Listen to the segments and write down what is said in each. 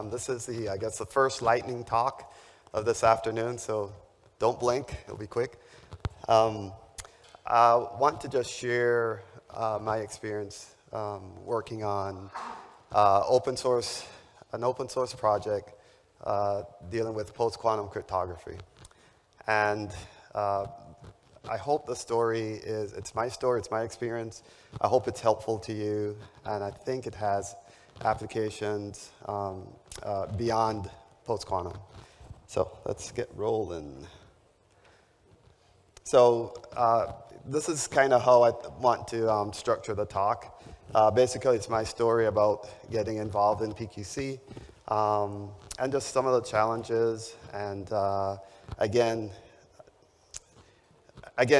This is I guess, the first lightning talk of this afternoon, so don't blink, it'll be quick. I want to just share my experience working on an open source project dealing with Post Quantum Cryptography. And I hope the story it's my story, it's my experience. I hope it's helpful to you, and I think it has applications beyond post-quantum. So let's get rolling. So this is kind of how I want to structure the talk. Basically, it's my story about getting involved in PQC and just some of the challenges. And again,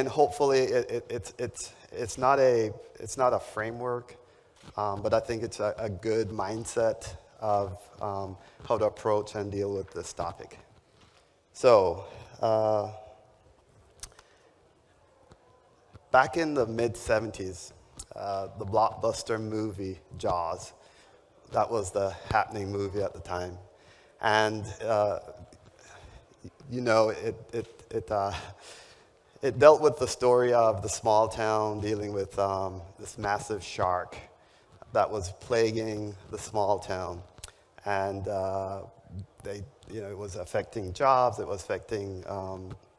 hopefully it's not a framework, but I think it's a good mindset of how to approach and deal with this topic. So back in the mid-'70s, the blockbuster movie Jaws, that was the happening movie at the time, and it dealt with the story of the small town dealing with this massive shark that was plaguing the small town, and it was affecting jobs, it was affecting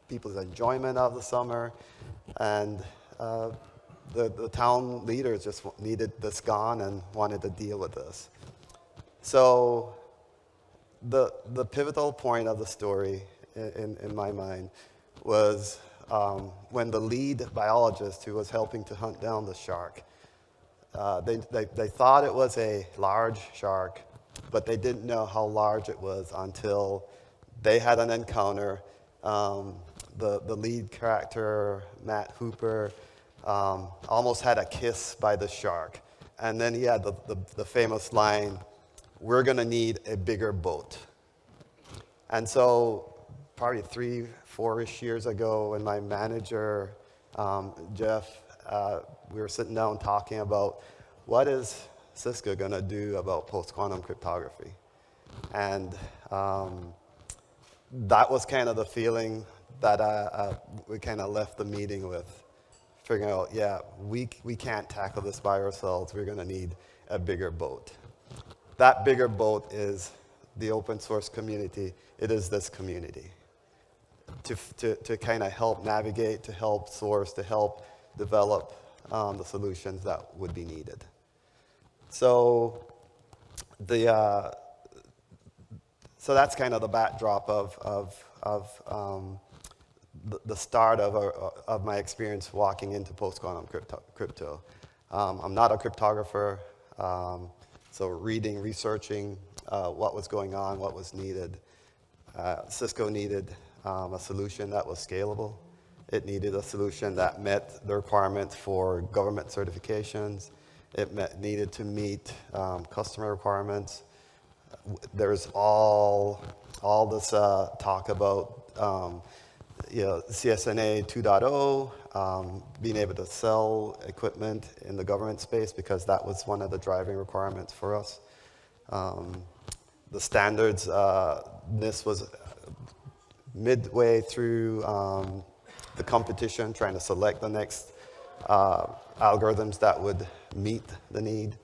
people's enjoyment of the summer, and the town leaders just needed this gone and wanted to deal with this. So the pivotal point of the story, in my mind, was when the lead biologist who was helping to hunt down the shark, they thought it was a large shark, but they didn't know how large it was until they had an encounter. The lead character, Matt Hooper, almost had a kiss by the shark. And then he had the famous line, "We're going to need a bigger boat." And so probably 3-4-ish years ago, when my manager, Jeff, we were sitting down talking about what is Cisco going to do about post-quantum cryptography. And that was kind of the feeling that we kind of left the meeting with, figuring out, we can't tackle this by ourselves. We're going to need a bigger boat. That bigger boat is the open source community. It is this community. To kind of help navigate, to help source, to help develop the solutions that would be needed. So so that's kind of the backdrop of the start of my experience walking into post-quantum crypto. I'm not a cryptographer, so researching what was going on, what was needed. Cisco needed a solution that was scalable. It needed a solution that met the requirements for government certifications. It needed to meet customer requirements. There's all this talk about CNSA 2.0, being able to sell equipment in the government space, because that was one of the driving requirements for us. The standards, NIST was midway through the competition, trying to select the next algorithms that would meet the need.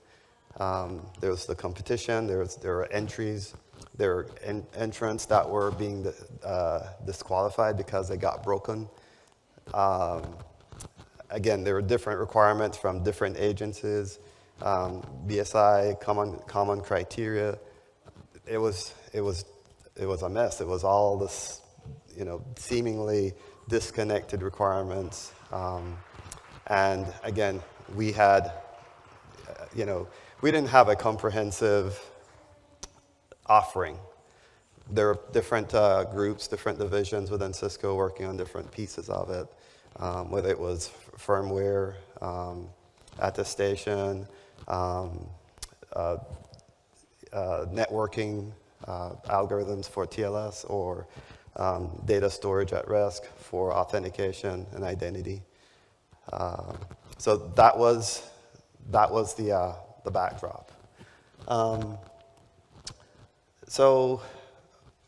There was the competition, there were entries, there were entrants that were being disqualified because they got broken. Again, there were different requirements from different agencies, BSI, common criteria. It was a mess. It was all this, seemingly disconnected requirements. And again, we had, we didn't have a comprehensive offering. There were different groups, different divisions within Cisco working on different pieces of it, whether it was firmware, attestation, networking algorithms for TLS, or data storage at rest for authentication and identity. So that was the backdrop. So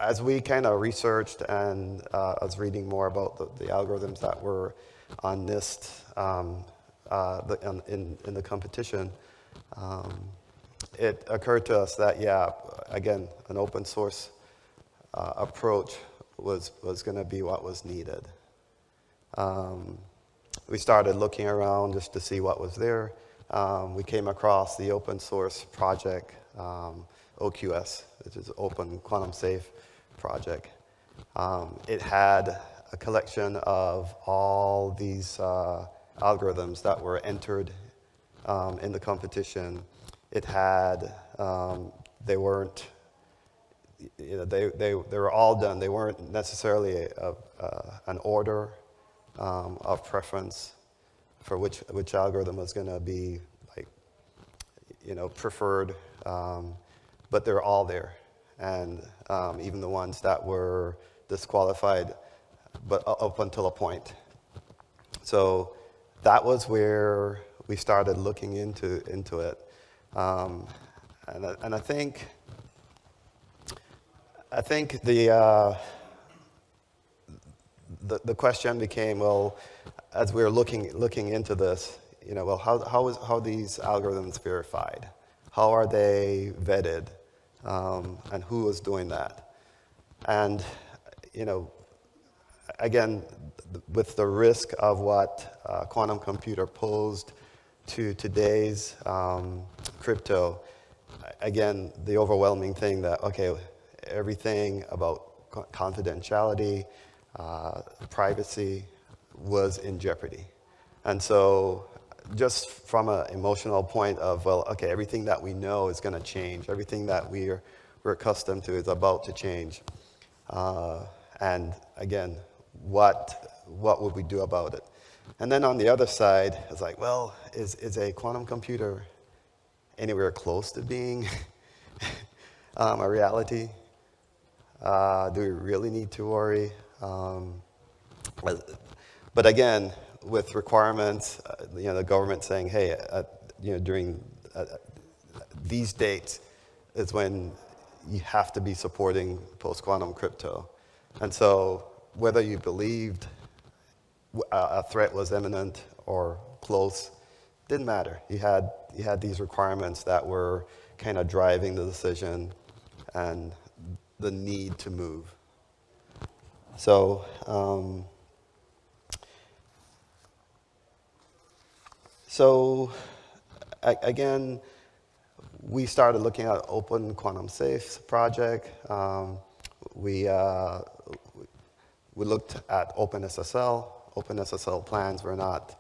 as we kind of researched and I was reading more about the algorithms that were on NIST in the competition, it occurred to us that, yeah, again, an open source approach was going to be what was needed. We started looking around just to see what was there. We came across the open source project, OQS, which is Open Quantum Safe project. It had a collection of all these algorithms that were entered in the competition. It had, they weren't, they were all done. They weren't necessarily an order of preference for which algorithm was going to be preferred, but they're all there, and even the ones that were disqualified, but up until a point. So that was where we started looking into it, and I think the question became, well, as we were looking into this, well, how these algorithms verified? How are they vetted? And who is doing that? And, again, with the risk of what quantum computer posed to today's crypto, again, the overwhelming thing that, okay, everything about confidentiality, privacy was in jeopardy. And so just from an emotional point of, well, okay, everything that we know is going to change. Everything that we're accustomed to is about to change. And again, what would we do about it? And then on the other side, it's like, well, is a quantum computer anywhere close to being a reality? Do we really need to worry? But again, with requirements, the government saying, hey, during these dates is when you have to be supporting post-quantum crypto. And so whether you believed a threat was imminent or close, didn't matter. You had these requirements that were kind of driving the decision and the need to move. So again, we started looking at Open Quantum Safe project. We looked at OpenSSL. OpenSSL plans were not,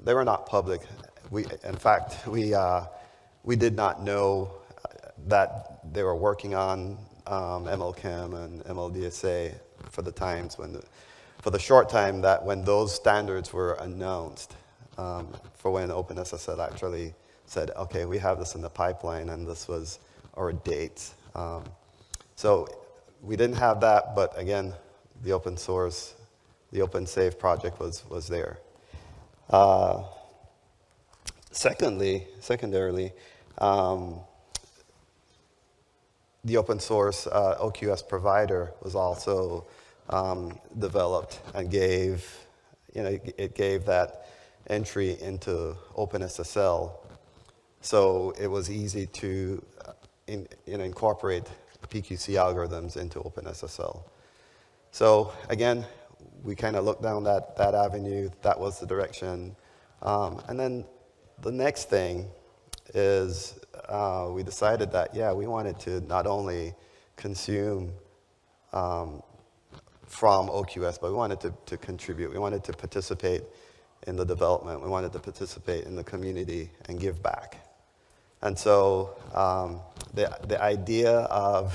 they were not public. In fact, we did not know that they were working on MLChem and MLDSA for the short time that when those standards were announced, for when OpenSSL actually said, okay, we have this in the pipeline and this was our date. So we didn't have that, but again, the open source, the OpenSafe project was there. Secondarily, the open source OQS provider was also developed and it gave that entry into OpenSSL. So it was easy to incorporate PQC algorithms into OpenSSL. So again, we kind of looked down that avenue. That was the direction. And then the next thing is we decided that, yeah, we wanted to not only consume from OQS, but we wanted to contribute. We wanted to participate in the development. We wanted to participate in the community and give back. And so the idea of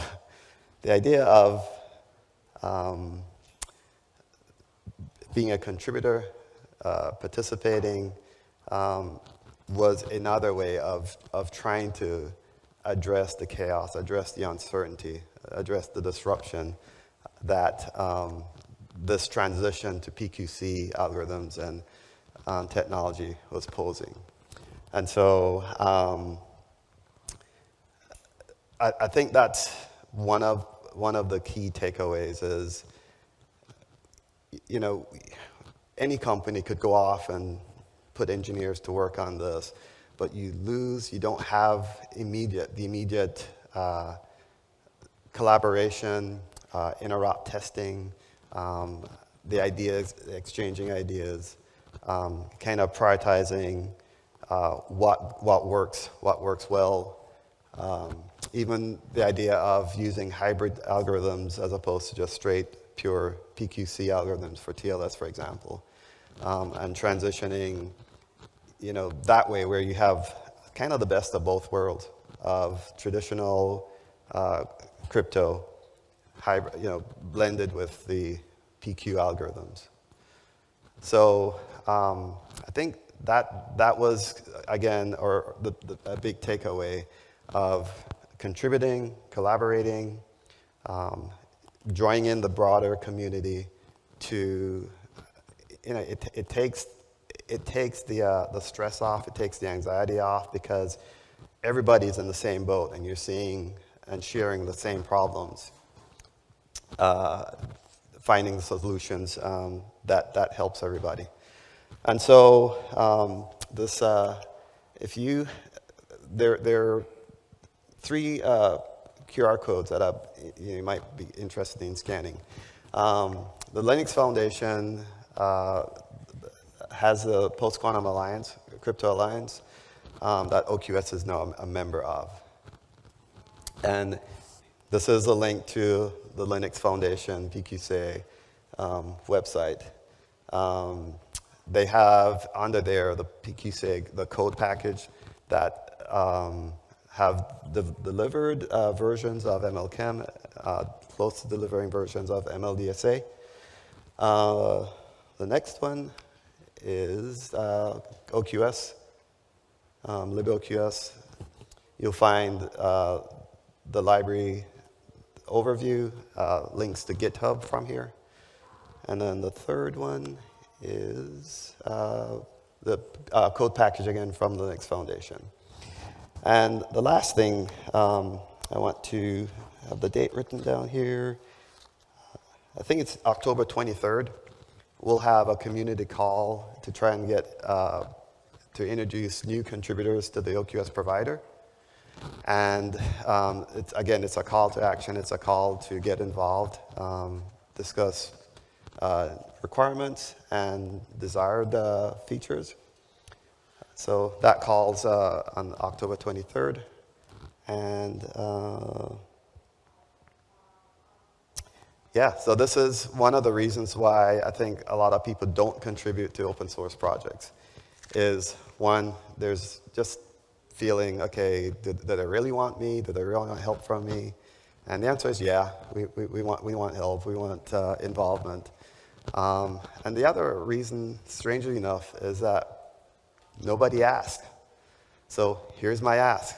being a contributor, participating, was another way of trying to address the chaos, address the uncertainty, address the disruption that this transition to PQC algorithms and technology was posing. And so I think that's one of the key takeaways is, you know, any company could go off and put engineers to work on this, but you don't have the immediate collaboration, interop testing, the ideas, exchanging ideas, kind of prioritizing what works well. Even the idea of using hybrid algorithms as opposed to just straight, pure PQC algorithms for TLS, for example, and transitioning, you know, that way where you have kind of the best of both worlds of traditional crypto, hybrid, you know, blended with the PQ algorithms. So I think that was, again, a big takeaway of contributing, collaborating, joining in the broader community to, you know, it takes the stress off, it takes the anxiety off, because everybody's in the same boat and you're seeing and sharing the same problems, finding the solutions that helps everybody. And so there are 3 QR codes that you might be interested in scanning. The Linux Foundation has the Post Quantum Alliance, Crypto Alliance, that OQS is now a member of. And this is a link to the Linux Foundation, PQC website. They have under there the PQC, the code package that have delivered versions of MLChem, close to delivering versions of MLDSA. The next one is OQS, libOQS. You'll find the library overview, links to GitHub from here. And then the third one is the code package again from the Linux Foundation. And the last thing, I want to have the date written down here. I think it's October 23rd. We'll have a community call to try and get, to introduce new contributors to the OQS provider. And it's a call to action. It's a call to get involved, discuss requirements and desired features. So that call's on October 23rd. And yeah, so this is one of the reasons why I think a lot of people don't contribute to open source projects. Is one, there's just feeling, okay, did they really want me? Do they really want help from me? And the answer is yeah, we want help, we want involvement. And the other reason, strangely enough, is that nobody asked. So here's my ask.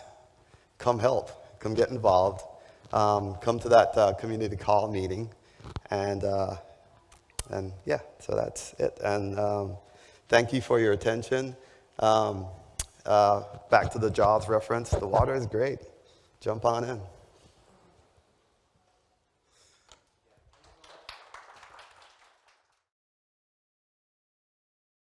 Come help, come get involved, come to that community call meeting, and yeah, so that's it. And thank you for your attention. Back to the JAWS reference, the water is great. Jump on in.